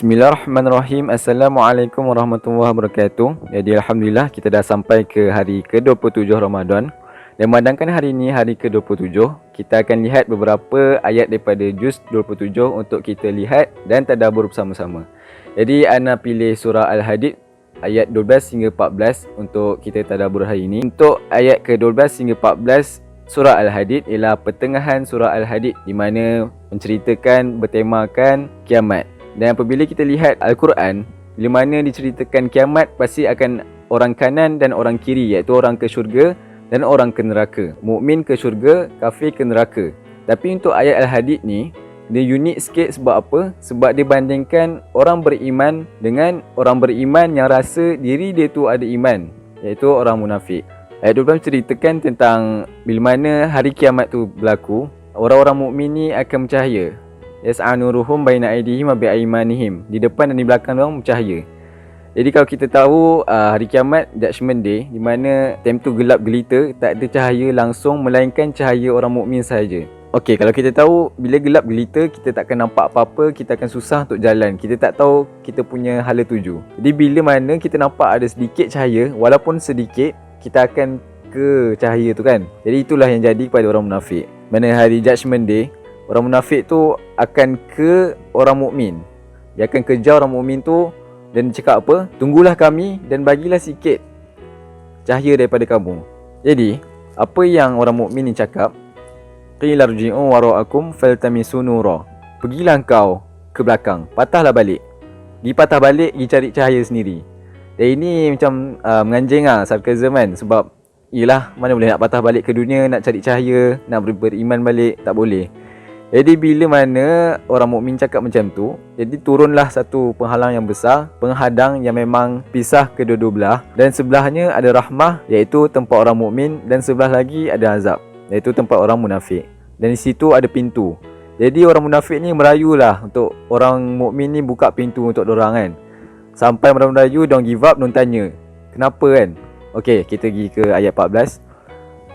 Bismillahirrahmanirrahim. Assalamualaikum warahmatullahi wabarakatuh. Jadi Alhamdulillah kita dah sampai ke hari ke-27 Ramadan. Dan memandangkan hari ini hari ke-27, kita akan lihat beberapa ayat daripada juz 27 untuk kita lihat dan tadabbur bersama-sama. Jadi Ana pilih surah Al-Hadid ayat 12 hingga 14 untuk kita tadabbur hari ini. Untuk ayat ke-12 hingga 14 surah Al-Hadid ialah pertengahan surah Al-Hadid, di mana menceritakan bertemakan kiamat. Dan apabila kita lihat Al-Quran, bila mana diceritakan kiamat, pasti akan orang kanan dan orang kiri, iaitu orang ke syurga dan orang ke neraka. Mukmin ke syurga, kafir ke neraka. Tapi untuk ayat Al-Hadid ni, dia unik sikit sebab apa? Sebab dia bandingkan orang beriman dengan orang beriman yang rasa diri dia tu ada iman, iaitu orang munafik. Ayat 12 ceritakan tentang bila mana hari kiamat tu berlaku, orang-orang mukmin ni akan bercahaya. Yas'anuruhum baina aydihim wa bi'aymanihim. Di depan dan di belakang orang bercahaya. Jadi kalau kita tahu hari kiamat, judgment day, di mana time tu gelap gelita, tak ada cahaya langsung melainkan cahaya orang mukmin sahaja. Okey, kalau kita tahu bila gelap gelita, kita tak akan nampak apa-apa, kita akan susah untuk jalan. Kita tak tahu kita punya hala tuju. Jadi bila mana kita nampak ada sedikit cahaya, walaupun sedikit, kita akan ke cahaya tu kan. Jadi itulah yang jadi kepada orang munafik. Mana hari judgment day, orang munafik tu akan ke orang mukmin. Dia akan kejar orang mukmin tu dan cakap apa? Tunggulah kami dan bagilah sikit cahaya daripada kamu. Jadi, apa yang orang mukmin ni cakap? Qila rji'u wara'akum faltamisu nura. Pergilah engkau ke belakang, patahlah balik. Pergi patah balik, pergi cari cahaya sendiri. Dan ini macam menganjing lah, sarkasm kan. Sebab, yelah, mana boleh nak patah balik ke dunia, nak cari cahaya, nak beriman balik, tak boleh. Jadi bila mana orang mukmin cakap macam tu, jadi turunlah satu penghalang yang besar, penghadang yang memang pisah kedua-dua belah, dan sebelahnya ada rahmah, iaitu tempat orang mukmin, dan sebelah lagi ada azab, iaitu tempat orang munafik. Dan di situ ada pintu. Jadi orang munafik ni merayulah untuk orang mukmin ni buka pintu untuk dorang kan. Sampai merayu-rayu, diorang give up, diorang tanya, kenapa kan? Okey, kita pergi ke ayat 14.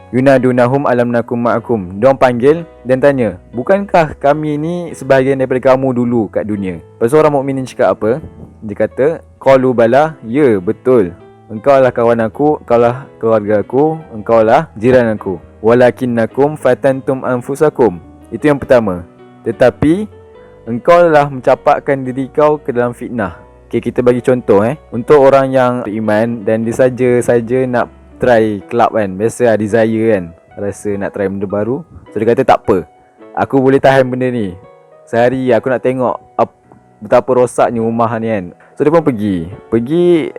Yunadunahum alam nakum ma'akum. Diorang panggil dan tanya, bukankah kami ni sebahagian daripada kamu dulu kat dunia? Lepas tu orang mukmin ni cakap apa? Dia kata, qalu bala, ya betul. Engkau lah kawan aku, engkau lah keluarga aku, engkau lah jiran aku. Walakinnakum fatantum anfusakum. Itu yang pertama. Tetapi engkau lah mencapakkan diri kau ke dalam fitnah. Okay, kita bagi contoh untuk orang yang beriman dan dia saja nak try club kan, biasa desire kan, rasa nak try benda baru. So dia kata tak apa, aku boleh tahan benda ni. Sehari aku nak tengok betapa rosaknya rumah ni kan. So dia pun pergi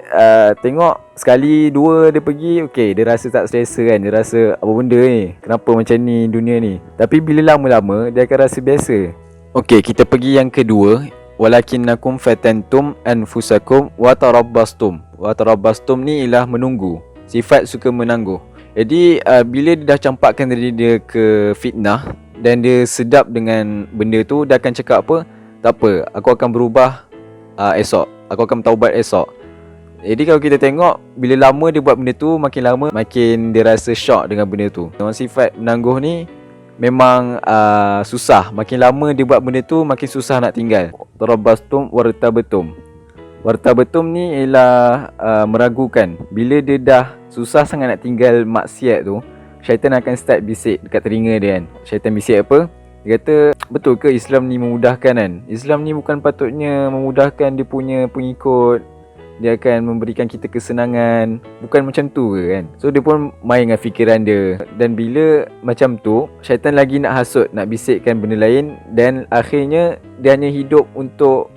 tengok sekali dua dia pergi, okey, dia rasa tak selesa kan. Dia rasa apa benda ni, kenapa macam ni dunia ni. Tapi bila lama-lama dia akan rasa biasa. Okey, kita pergi yang kedua. Walakinnakum fatantum anfusakum wa tarabbastum. Wa tarabbastum ni ialah menunggu, sifat suka menangguh. Jadi bila dia dah campakkan diri dia ke fitnah dan dia sedap dengan benda tu, dia akan cakap apa? Tak apa, aku akan berubah esok. Aku akan taubat esok. Jadi kalau kita tengok, bila lama dia buat benda tu, makin lama makin dia rasa shock dengan benda tu. Memang sifat menangguh ni memang susah. Makin lama dia buat benda tu, makin susah nak tinggal. Tarabbastum wartabatum. Wartabatum ni ialah meragukan. Bila dia dah susah sangat nak tinggal maksiat tu, syaitan akan start bisik dekat telinga dia kan. Syaitan bisik apa? Dia kata, betul ke Islam ni memudahkan kan? Islam ni bukan patutnya memudahkan dia punya pengikut. Dia akan memberikan kita kesenangan. Bukan macam tu ke kan? So dia pun main dengan fikiran dia. Dan bila macam tu, syaitan lagi nak hasut, nak bisikkan benda lain. Dan akhirnya dia hanya hidup untuk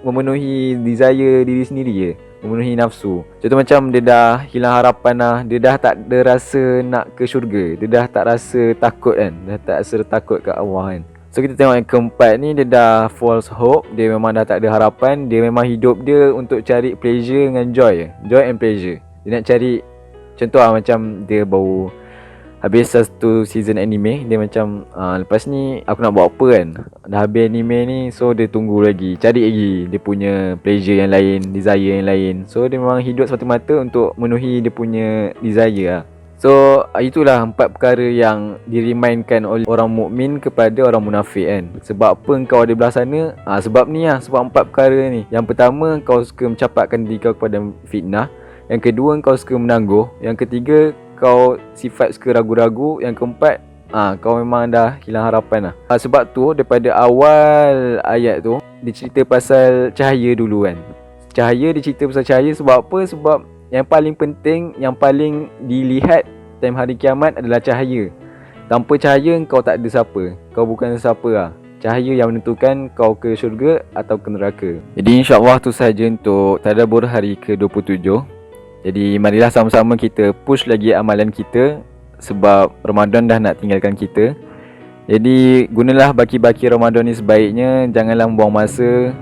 memenuhi desire diri sendiri je, memenuhi nafsu. Contoh macam dia dah hilang harapan lah, dia dah tak ada rasa nak ke syurga, dia dah tak rasa takut kan, dah tak rasa takut kat Allah kan. So kita tengok yang keempat ni, dia dah false hope, dia memang dah tak ada harapan. Dia memang hidup dia untuk cari pleasure dengan joy and pleasure. Dia nak cari, contoh macam dia baru habis satu season anime, dia macam lepas ni aku nak buat apa kan, dah habis anime ni. So dia tunggu lagi, cari lagi dia punya pleasure yang lain, desire yang lain. So dia memang hidup semata-mata untuk memenuhi dia punya desire lah. So itulah 4 perkara yang diremindkan oleh orang mukmin kepada orang munafik kan. Sebab apa kau ada belah sana? Sebab ni lah, sebab 4 perkara ni. Yang pertama, kau suka mencapatkan diri kau kepada fitnah. Yang kedua, kau suka menangguh. Yang ketiga, kau sifat suka ragu-ragu. Yang keempat, kau memang dah hilang harapan lah. Sebab tu daripada awal ayat tu dicerita pasal cahaya dulu kan. Cahaya, dicerita pasal cahaya sebab apa? Sebab yang paling penting, yang paling dilihat time hari kiamat adalah cahaya. Tanpa cahaya kau tak ada siapa. Kau bukan siapa lah. Cahaya yang menentukan kau ke syurga atau ke neraka. Jadi insyaAllah tu sahaja untuk tadabbur hari ke-27. Jadi marilah sama-sama kita push lagi amalan kita, sebab Ramadan dah nak tinggalkan kita. Jadi gunalah baki-baki Ramadan ni sebaiknya. Janganlah buang masa,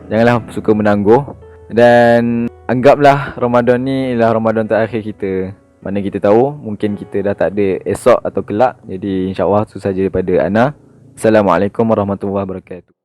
janganlah suka menangguh. Dan anggaplah Ramadan ni ialah Ramadan terakhir kita. Mana kita tahu mungkin kita dah tak ada esok atau kelak. Jadi insyaAllah itu sahaja daripada Ana. Assalamualaikum warahmatullahi wabarakatuh.